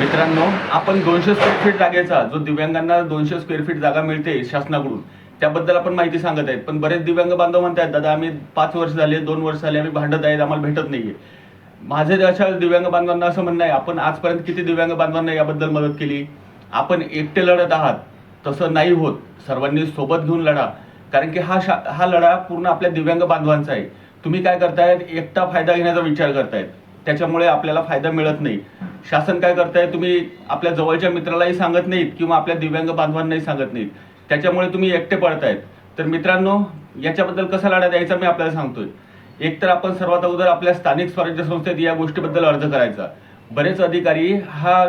मित्रांनो, आपण 200 square feet जागेचा जो दिव्यांगांना 200 स्क्वेअर फीट जागा मिळते शासनाकडून, त्याबद्दल आपण माहिती सांगत आहेत. पण बरेच दिव्यांग बांधव म्हणतात, दादा आम्ही 5 वर्ष झाले, 2 वर्ष झाले आम्ही भांडत आहेत, आम्हाला भेटत नाहीये. माझे अशा दिव्यांग बांधवांना असं म्हणणं आहे, आपण आजपर्यंत किती दिव्यांग बांधवांना याबद्दल मदत केली. आपण एकटे लढत आहात, तसं नाही होत. सर्वांनी सोबत घेऊन लढा, कारण की हा लढा पूर्ण आपल्या दिव्यांग बांधवांचा आहे. तुम्ही काय करतायत, एकटा फायदा घेण्याचा विचार करतायत, त्याच्यामुळे आपल्याला फायदा मिळत नाही. शासन काय करताय, तुम्ही आपल्या जवळच्या मित्रालाही सांगत नाहीत किंवा आपल्या दिव्यांग बांधवांनाही सांगत नाहीत, त्याच्यामुळे तुम्ही एकटे पडतायत. तर मित्रांनो, याच्याबद्दल कसा लढा द्यायचा मी आपल्याला सांगतोय. एक तर आपण सर्वात अगोदर आपल्या स्थानिक स्वराज्य संस्थेत या गोष्टीबद्दल अर्ज करायचा. बरेच अधिकारी हा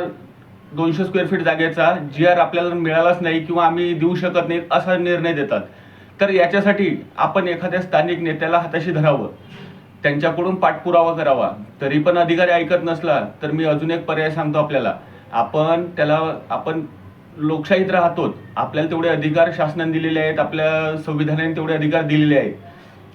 200 स्क्वेअर फीट जागेचा GR आपल्याला मिळालाच नाही किंवा आम्ही देऊ शकत नाही असा निर्णय देतात. तर याच्यासाठी आपण एखाद्या स्थानिक नेत्याला हाताशी धरावं, त्यांच्याकडून पाठपुरावा करावा. तरी पण अधिकारी ऐकत नसला तर मी अजून एक पर्याय सांगतो आपल्याला. आपण लोकशाहीत राहतो, आपल्याला तेवढे अधिकार शासनाने दिलेले आहेत, आपल्या संविधानाने तेवढे अधिकार दिलेले आहेत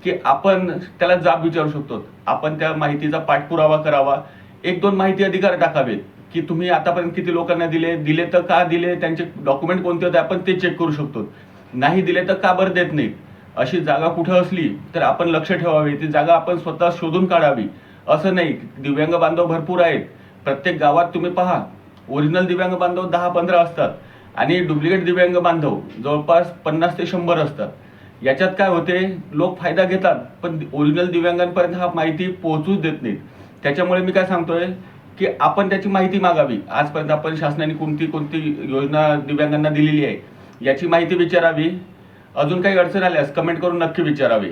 की आपण त्याला जाब विचारू शकतो. आपण त्या माहितीचा पाठपुरावा करावा. 1-2 माहिती अधिकार टाकावेत की तुम्ही आतापर्यंत किती लोकांना दिले तर का दिले, त्यांचे डॉक्युमेंट कोणते होते आपण ते चेक करू शकतो. नाही दिले तर का बरं देत नाहीत. अशी जागा कुठं असली तर आपण लक्ष ठेवावे, ती जागा आपण स्वतः शोधून काढावी. असं नाही, दिव्यांग बांधव भरपूर आहेत. प्रत्येक गावात तुम्ही पहा, ओरिजिनल दिव्यांग बांधव 10-15 असतात आणि डुप्लिकेट दिव्यांग बांधव जवळपास 50 ते 100 असतात. याच्यात काय होते, लोक फायदा घेतात पण ओरिजिनल दिव्यांगांपर्यंत हा माहिती पोहोचूच देत नाहीत. त्याच्यामुळे मी काय सांगतोय की आपण त्याची माहिती मागावी. आजपर्यंत आपण शासनाने कोणती योजना दिव्यांगांना दिलेली आहे याची माहिती विचारावी. अजून काही अडचण आल्यास कमेंट करून नक्की विचारावी.